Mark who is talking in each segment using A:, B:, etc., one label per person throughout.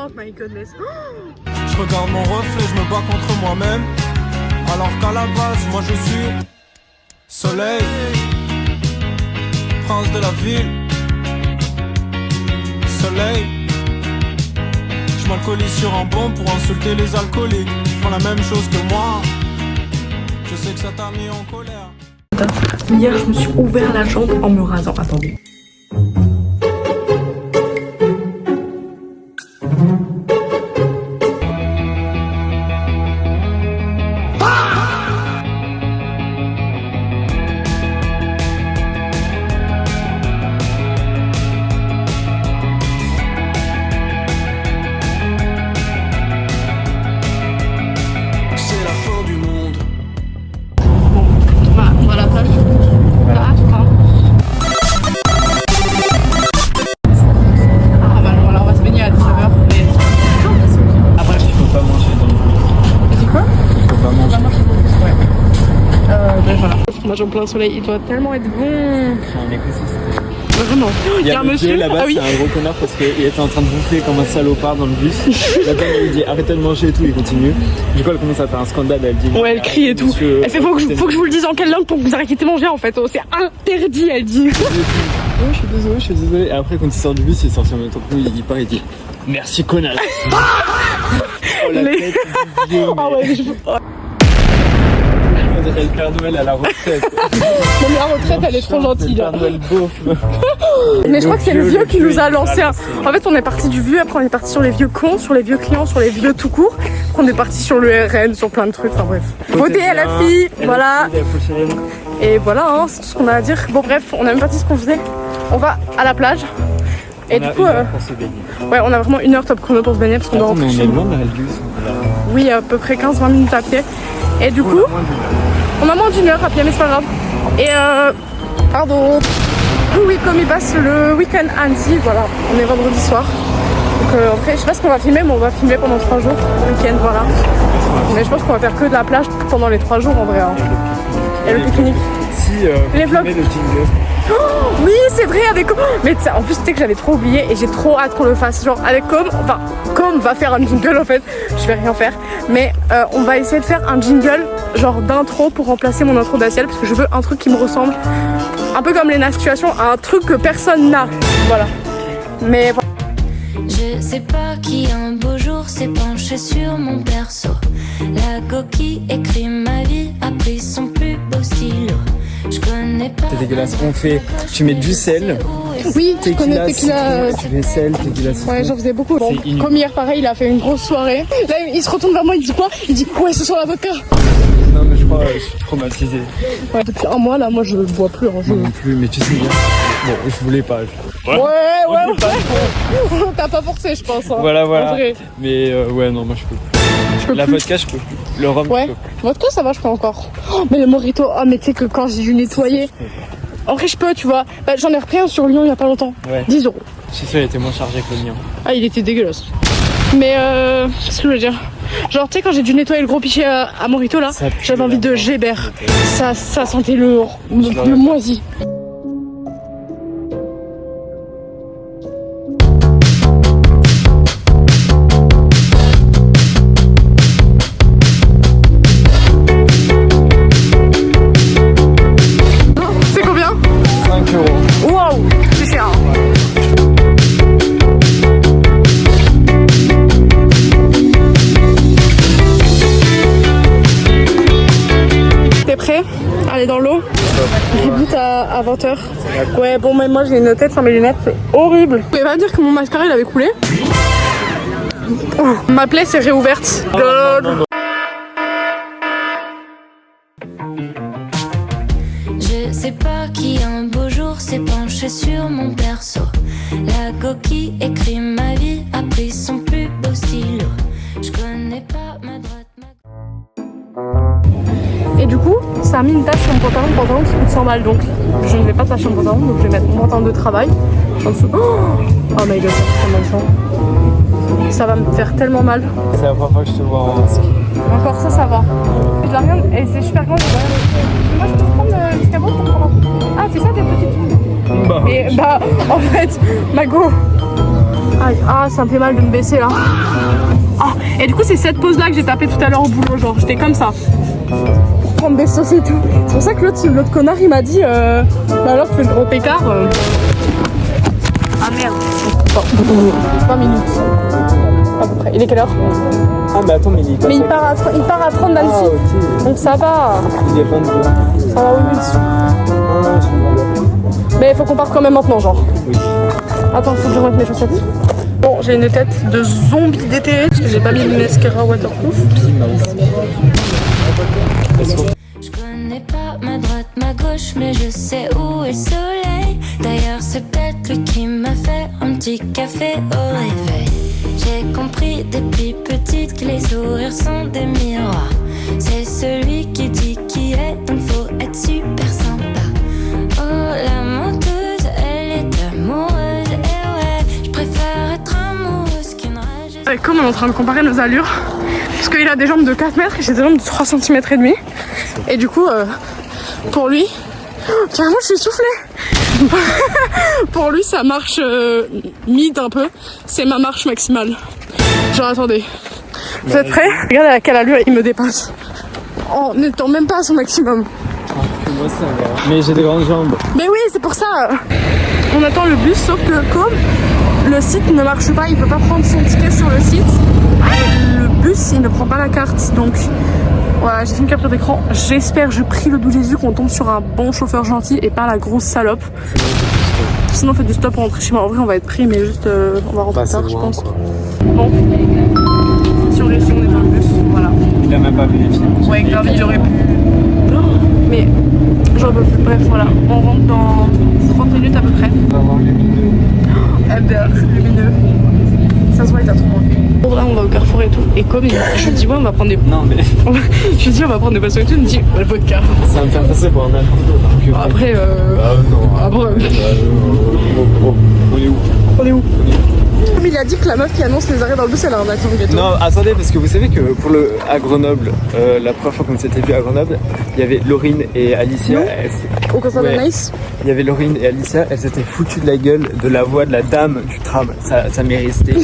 A: Oh my goodness.
B: Je regarde mon reflet, je me bats contre moi-même. Alors qu'à la base, moi je suis soleil, prince de la ville. Soleil. Je m'alcoolise sur un bon pour insulter les alcooliques. Ils font la même chose que moi. Je sais que ça t'a mis en colère.
A: Hier, je me suis ouvert la jambe en me rasant. Attendez. Mange en plein soleil, il doit tellement être bon. Vraiment.
C: Il y a un monsieur là-bas, c'est un gros connard parce qu'il était en train de bouffer comme un salopard dans le bus. La dame lui dit arrêtez de manger et tout, il continue. Du coup elle commence à faire un scandale, elle dit.
A: Ouais, elle crie et tout. Elle fait faut que je vous le dise en quelle langue pour que vous arrêtiez de manger en fait. Oh, c'est interdit, elle dit.
C: Oh, je suis désolé. Et après quand il sort du bus, il sort sur le temps coup, il part et dit merci connasse. Oh la tête du vieux.
A: Ah ouais,
C: On dirait le Père Noël à la retraite.
A: Non mais la retraite elle est trop gentille.
C: Le Père Noël beauf.
A: Mais je crois que c'est le vieux qui nous a lancé un... En fait on est parti du vieux, après on est parti sur les vieux cons, sur les vieux clients, sur les vieux tout court. Après on est parti sur le RN, sur plein de trucs, enfin bref. Votez à la fille, voilà. Et voilà, hein, c'est tout ce qu'on a à dire. Bon bref, on a même pas dit ce qu'on faisait. On va à la plage. Et du coup, ouais, on a vraiment 1 heure top chrono pour se baigner parce qu'on doit rentrer chez nous.
C: On est loin de bus.
A: Oui, à peu près 15-20 minutes à pied. Et du coup, on a moins d'1 heure à pied, mais c'est pas grave. Et pardon. Oui, comme il passe le week-end à Annecy, voilà, on est vendredi soir. Donc après, je sais pas ce qu'on va filmer, mais on va filmer pendant 3 jours, le week-end, voilà. Mais je pense qu'on va faire que de la plage pendant les 3 jours en vrai. Hein. Et le pique-nique.
C: Si,
A: les vlogs.
C: Le jingle.
A: Oh, oui, c'est vrai, avec Com. Mais en plus, tu sais que j'avais trop oublié et j'ai trop hâte qu'on le fasse. Genre, avec Com, enfin, Com va faire un jingle en fait. Je vais rien faire. Mais on va essayer de faire un jingle, genre d'intro pour remplacer mon intro d'Aciel. Parce que je veux un truc qui me ressemble. Un peu comme Lena Situation, un truc que personne n'a. Voilà. Mais voilà.
D: Je sais pas qui un beau jour s'est penché sur mon perso. La coquille écrit ma vie, a pris son plus beau stylo. Je connais pas.
C: C'est dégueulasse. On fait. Tu mets du sel.
A: Oui, tu connais Tequila.
C: Tu mets sel, tequila.
A: Ouais, j'en faisais beaucoup. Bon, comme hier, pareil, il a fait une grosse soirée. Là, il se retourne vers moi, il dit quoi? Il dit ouais, ce soir l'avocat.
C: Non, mais je crois je suis traumatisé.
A: Ouais, depuis 1 mois là, moi je bois plus. Hein,
C: Non plus, mais tu sais bien. Bon, je voulais pas.
A: Ouais. T'as pas forcé, je pense. Hein,
C: voilà.
A: En vrai.
C: Mais ouais, non, moi je peux plus. La vodka, je peux plus. Le rhum,
A: ouais.
C: je peux plus.
A: Vodka, ça va, je peux encore. Oh, mais le mojito, oh, mais tu sais que quand j'ai dû nettoyer. En vrai, je peux, tu vois. Bah, j'en ai repris un sur Lyon il y a pas longtemps.
C: Ouais.
A: 10 €.
C: C'est ça, il était moins chargé que le mien.
A: Ah, il était dégueulasse. Mais qu'est-ce que je veux dire? Genre, tu sais, quand j'ai dû nettoyer le gros pichet à Morito là, j'avais envie de Gébert. Ça sentait le moisi. C'est combien?
C: 5 €.
A: Waouh, c'est cher. T'es prêt? Aller dans l'eau? Débute à 20h. Ouais, bon, même moi j'ai une tête sans mes lunettes, c'est horrible. Vous pouvez pas me dire que mon mascara il avait coulé? Oh, ma plaie s'est réouverte. God.
D: Je sais pas qui un beau jour s'est penché sur mon perso. La coquille écrit ma vie, a pris son plus beau stylo. Je connais pas ma droite,
A: Et du coup, ça a mis une tache sur mon pantalon qui coûte 100 balles. Donc je ne vais pas tâcher mon pantalon, donc je vais mettre mon pantalon de travail. Oh my god, ça fait tellement de sang. Ça va me faire tellement mal.
C: C'est la première fois que je te vois en masque.
A: Encore ça va. Je la regarde et c'est super grand. Moi je peux prendre le cabot pour prendre. Ah, c'est ça tes petites.
C: Bah.
A: Et bah, en fait, Mago Aïe, ah, ça me fait mal de me baisser là. Ah, et du coup, c'est cette pose là que j'ai tapé tout à l'heure au boulot, genre j'étais comme ça. Pour prendre des sauces et tout. C'est pour ça que l'autre connard il m'a dit bah alors tu fais le gros écart. Ah merde. Bon, 20 minutes. À peu près. Il est quelle heure?
C: Ah mais attends, mais
A: il part à 30 d'Annecy.
C: Ah, ok.
A: Donc ça va.
C: Il est 22.
A: Ça va, oui.
C: Ah, je vois.
A: Mais il faut qu'on parte quand même maintenant, genre.
C: Oui.
A: Attends, faut que je remette mes chaussettes. Bon, j'ai une tête de zombie d'été parce que j'ai pas mis de mascara waterproof.
D: Je connais pas ma droite, ma gauche, mais je sais où est le soleil. D'ailleurs, c'est peut-être lui qui m'a fait un petit café au réveil. J'ai compris depuis petite que les sourires sont des miroirs. C'est celui qui dit qui est, donc faut être super sympa. Oh, la menteuse, elle est amoureuse, et ouais, je préfère être amoureuse qu'une rage.
A: Comme on est en train de comparer nos allures, parce qu'il a des jambes de 4 mètres et j'ai des jambes de 3 cm et demi. Et du coup, pour lui, carrément je suis soufflée. Pour lui, ça marche mid un peu. C'est ma marche maximale. Genre attendez, vous êtes prêts? Regardez à quelle allure il me dépasse. En n'étant même pas à son maximum.
C: Moi ça va. Mais j'ai des grandes jambes.
A: Mais oui, c'est pour ça. On attend le bus, sauf que comme le site ne marche pas, il peut pas prendre son ticket sur le site. Et le bus, il ne prend pas la carte. Donc voilà, j'ai fait une capture d'écran. J'espère, je prie le doux Jésus qu'on tombe sur un bon chauffeur gentil et pas la grosse salope. Sinon, on fait du stop pour rentrer chez moi. En vrai, on va être pris, mais juste on va rentrer tard, je pense.
C: Quoi.
A: Bon. Si on réussit, on est dans le bus. Voilà.
C: Il a même pas vérifié.
A: Ouais, grave, il aurait pu. Mais j'en peux plus. Bref, voilà. On rentre dans 30 minutes à peu près.
C: On va voir les lumineux.
A: Albert, lumineux. Ça se voit, il t'a trop manqué. Bon, là, on va au Carrefour et tout. Et comme je lui dis, ouais, on va prendre des.
C: Non mais
A: Je lui dis, on va prendre des boissons et tout. Il me dit, ouais, le vodka.
C: ça va me faire passer pour un alcoolo.
A: Après,
C: Ah non.
A: après.
C: On est où?
A: On est où? Comme il a dit que la meuf qui annonce les arrêts dans le bus, elle a un accent gâteau.
C: Non, attendez, parce que vous savez que à Grenoble, la première fois qu'on s'était vu à Grenoble, il y avait Laurine et Alicia.
A: Au concert de
C: Ouais.
A: Nice.
C: Il y avait Laurine et Alicia, elles s'étaient foutues de la gueule de la voix de la dame du tram. Ça m'est resté.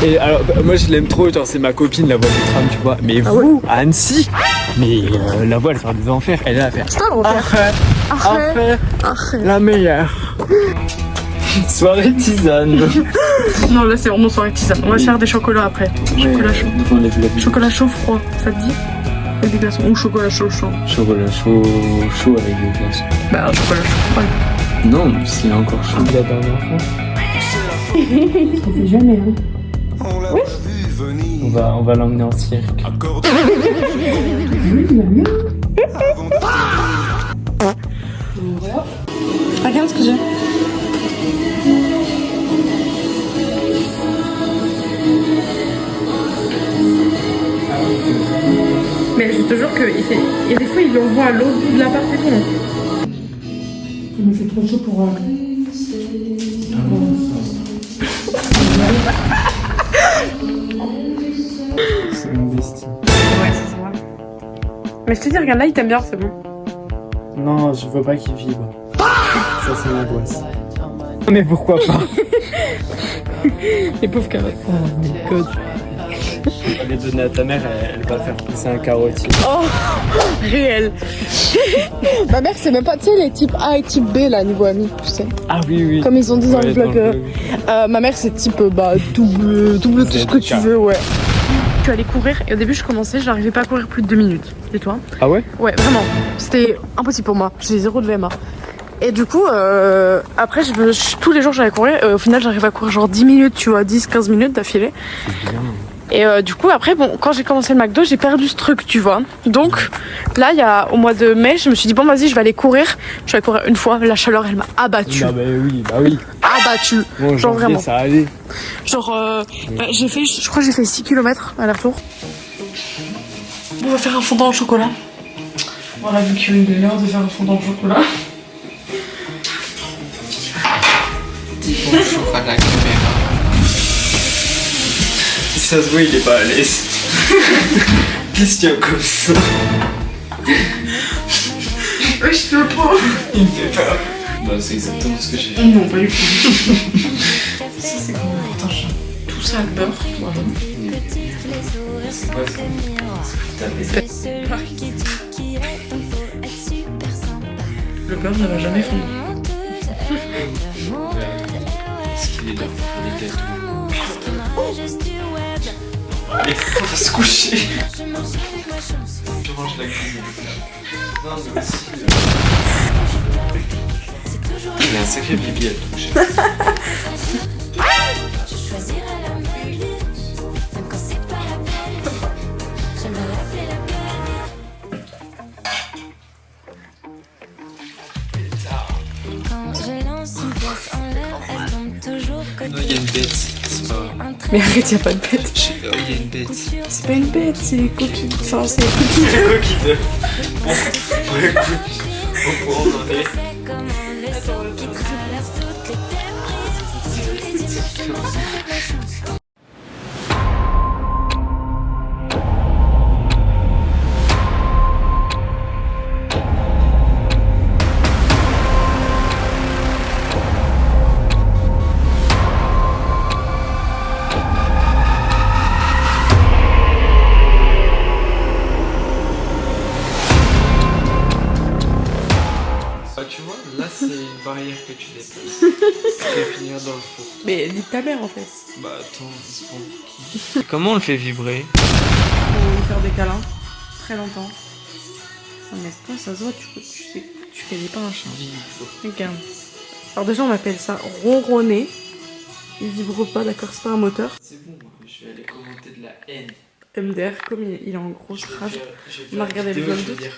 C: Et alors, moi je l'aime trop, genre c'est ma copine la voix du tram, tu vois. Mais vous, à Annecy, mais la voix elle sort des enfers, elle est là à faire.
A: C'est toi, on va faire.
C: Arrête,
A: Arrête.
C: la meilleure. Soirée tisane.
A: Non, là, c'est vraiment soirée tisane. On va faire des chocolats après. Chocolat chaud. Chocolat chaud froid, ça te dit? Avec des glaçons. Ou chocolat chaud chaud.
C: Chocolat chaud avec des glaçons.
A: Bah, un chocolat chaud froid.
C: Non, c'est encore chaud. La dernière fois.
A: On fait jamais, hein.
E: Oui.
C: On va l'emmener en cirque.
A: Regarde ce que j'ai. Mais je te jure qu'il fait. Et des fois, il l'envoie à l'autre bout de l'appart et tout. Mais c'est trop chaud pour.
C: C'est une bestie.
A: Ouais, c'est vrai. Mais je te dis, regarde là, il t'aime bien, c'est bon.
C: Non, je veux pas qu'il vibre. Ça, c'est l'angoisse. Mais pourquoi pas?
A: Les pauvres carottes. Oh my god.
C: Je vais les donner à ta mère, elle va faire pousser un carottier.
A: Oh, réel. Ma mère, c'est même pas, tu sais, les types A et type B, là, niveau amis, tu sais.
C: Ah oui, oui.
A: Comme ils ont dit dans le vlog.
C: vlog.
A: Ma mère, c'est type, double tout ce que tu veux, ouais. Je suis allée courir et au début, je commençais, j'arrivais pas à courir plus de 2 minutes. Et toi?
C: Ah ouais?
A: Ouais, vraiment. C'était impossible pour moi. J'ai 0 de VMA. Et du coup, après, tous les jours, j'allais courir. Au final, j'arrive à courir genre 10 minutes, tu vois, 10-15 minutes d'affilée. Et du coup, après, bon, quand j'ai commencé le McDo, j'ai perdu ce truc, tu vois. Donc, là, au mois de mai, je me suis dit, bon, vas-y, je vais aller courir. Je suis allée courir une fois. La chaleur, elle m'a abattue.
C: Bah oui, bah oui.
A: Abattue.
C: Bon,
A: genre vraiment.
C: Ça allait.
A: Genre, je crois que j'ai fait 6 km à l'aller-retour. On va faire un fondant au chocolat. Voilà, vu qu'il est l'heure de faire un fondant au chocolat.
E: Bonjour à la caméra.
C: Ça se voit, il est pas à l'aise. Qu'est-ce qu'il y a comme ça?
A: Ouais, je peux pas.
C: Il me fait peur. Bah, c'est exactement ce que j'ai fait.
A: Non, pas du tout. Ça, c'est comment? Attends, c'est un beurre. Voilà. Le beurre ne va jamais fondre.
C: Est-ce qu'il est là? Il est là. Mais on va se coucher. Je mange la cuisine. Non, mais aussi. Il y a un sacré bibi à toucher. Non, il y a une bête, c'est pas vrai.
A: Mais arrête, y'a pas de bête.
C: Il y a une bête.
A: C'est pas une bête, c'est les coquilles. Enfin, c'est les coquilles.
C: C'est quoi qui te... Bon, écoute, on pourra en parler. Tu vois, là c'est une barrière que tu dépasses. Tu vas finir dans le four.
A: Mais nique ta mère en fait.
C: Bah attends, c'est pour qui? Comment on le fait vibrer?
A: Faut lui faire des câlins. Très longtemps. Non mais toi ça se voit, tu connais pas un chat. Regarde. Alors déjà on appelle ça ronronner. Il vibre pas, d'accord, c'est pas un moteur.
C: C'est bon, je vais aller commenter de la haine.
A: MDR, comme il est en grosse rage. On a regardé le
C: vidéo,
A: vlog
C: je vais dire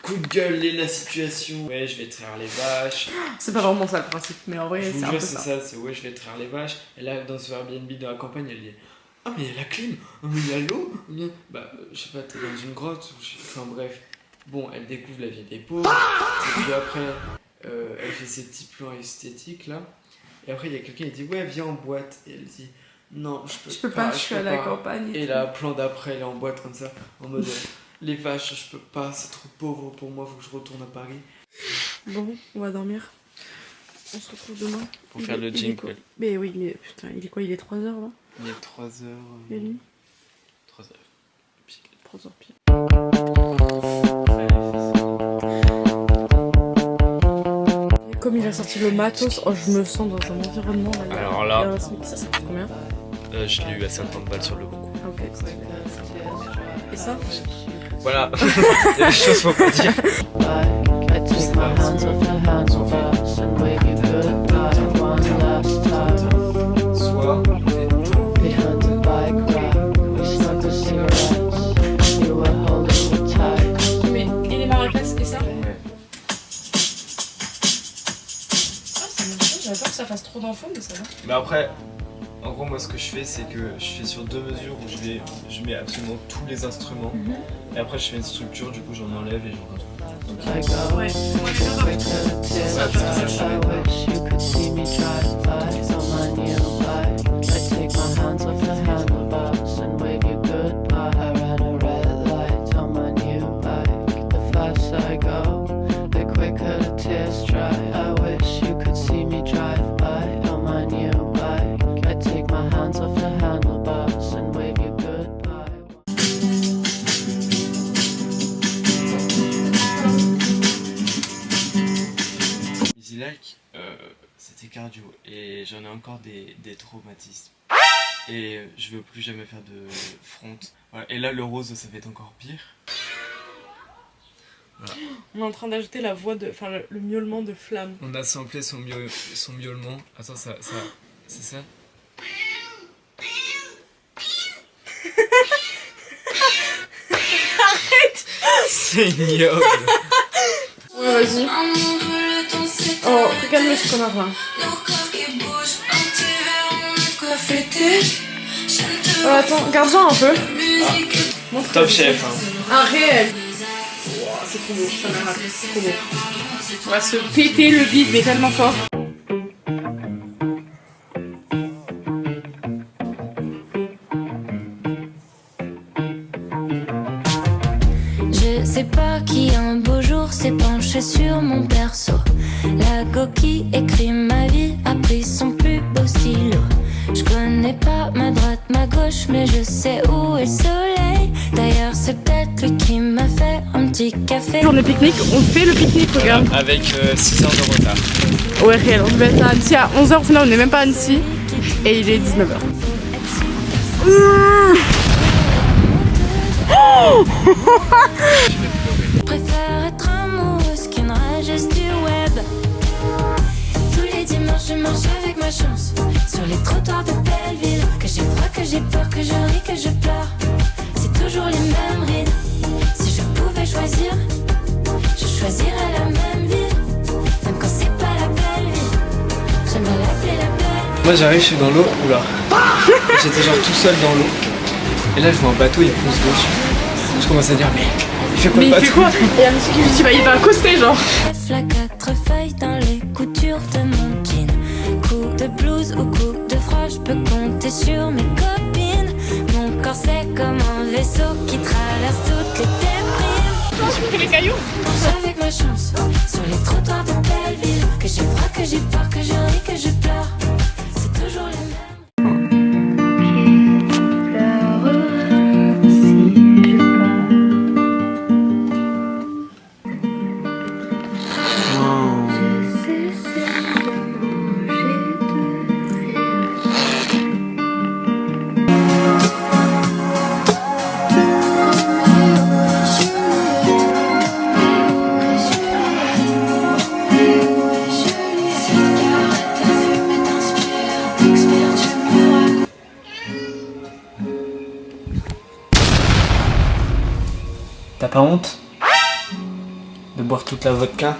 C: coup de gueule, la situation. Ouais, je vais traire les vaches.
A: C'est pas vraiment ça le principe, mais en vrai
C: Je vous
A: c'est un
C: jure,
A: peu
C: c'est
A: ça.
C: ça, c'est ouais, je vais traire les vaches. Et là, dans ce Airbnb dans la campagne, elle dit ah, mais il y a la clim, ah, mais il y a l'eau. Bah, je sais pas, t'es dans une grotte. Enfin, bref. Bon, elle découvre la vie des pauvres. Et puis après, elle fait ses petits plans esthétiques là. Et après, il y a quelqu'un qui dit ouais, viens en boîte. Et elle dit non, je peux pas,
A: je suis à la campagne.
C: Et là, plan d'après, elle est en boîte comme ça, en mode les vaches, je peux pas, c'est trop pauvre pour moi, faut que je retourne à Paris.
A: Bon, on va dormir. On se retrouve demain.
C: Pour faire le jingle.
A: Mais oui, mais putain, il est quoi? Il est 3h là?
C: Il est 3h.
A: Et lui
C: 3h.
A: 3h pile. Comme il a sorti le matos, oh, je me sens dans un environnement là.
C: Alors là,
A: ça coûte combien?
C: je l'ai eu à 50 balles sur le bon coup.
A: Ah, ok. Et ça?
C: Voilà, il y a des choses faut pas dire. Soit
A: mais il est maracas et ça?
C: ouais.
A: Ah, ça marche pas, j'avais peur que ça fasse trop d'infos, mais ça va.
C: Mais après, en gros, moi ce que je fais, c'est que je fais sur 2 mesures où je mets absolument tous les instruments. Et après, je fais une structure, du coup, j'en enlève et j'en retrouve.
A: Ouais, moi je suis d'accord avec toi.
C: Easy Like, c'était cardio et j'en ai encore des traumatismes. Et je veux plus jamais faire de front. Voilà. Et là, le rose, ça va être encore pire. Voilà.
A: On est en train d'ajouter la voix de. Enfin, le miaulement de Flamme.
C: On a samplé son miaulement. Attends, ça c'est ça?
A: Arrête!
C: C'est ignoble.
A: Ouais, vas-y. Oh, regarde-le ce connard là. Oh, attends, garde-en un peu. Montre
C: Top chef. Hein.
A: Un réel. Wow, c'est trop beau, ça m'a rappelé, c'est trop beau. On va se péter le bide, mais tellement fort.
D: Je sais pas qui un beau jour s'est penché sur mon perso. La coquille écrit ma vie, a pris son plus beau stylo. Je connais pas ma droite, ma gauche, mais je sais où est le soleil. D'ailleurs, c'est peut-être lui qui m'a fait un petit café.
A: Journée pique-nique, on fait le pique-nique, regarde.
C: Avec 6 heures de retard.
A: Ouais, réel, on devait être à Annecy à 11h, au final on n'est même pas à Annecy. Et il est 19h.
D: Je préfère être amoureuse qu'une rageuse du web. Tous les dimanches je marche avec ma chance sur les trottoirs de Belleville. Que j'ai froid, que j'ai peur, que je ris, que je pleure. C'est toujours les mêmes rides. Si je pouvais choisir, je choisirais la même ville. Même quand c'est pas la belle vie, j'aimerais l'appeler la belle vie.
C: Moi j'arrive, je suis dans l'eau, oula. J'étais genre tout seul dans l'eau. Et là je vois un bateau, il fonce dessus. Je commence à dire mais il fait quoi
A: Mais
C: le
A: il
C: bateau?
A: fait quoi? Et Annecy qui lui dit bah il va accoster genre.
D: La 4 feuilles dans les coutures de mon jean. Coup de blues ou coup de froid, je peux compter sur mes copines. Mon corps c'est comme un vaisseau qui traverse toutes les déprimes.
A: Les cailloux.
D: Avec ma chance sur les trottoirs de Belleville. Que j'ai froid, que j'ai peur, que je ris, que je pleure. C'est toujours les mêmes.
C: T'as pas honte de boire toute la vodka?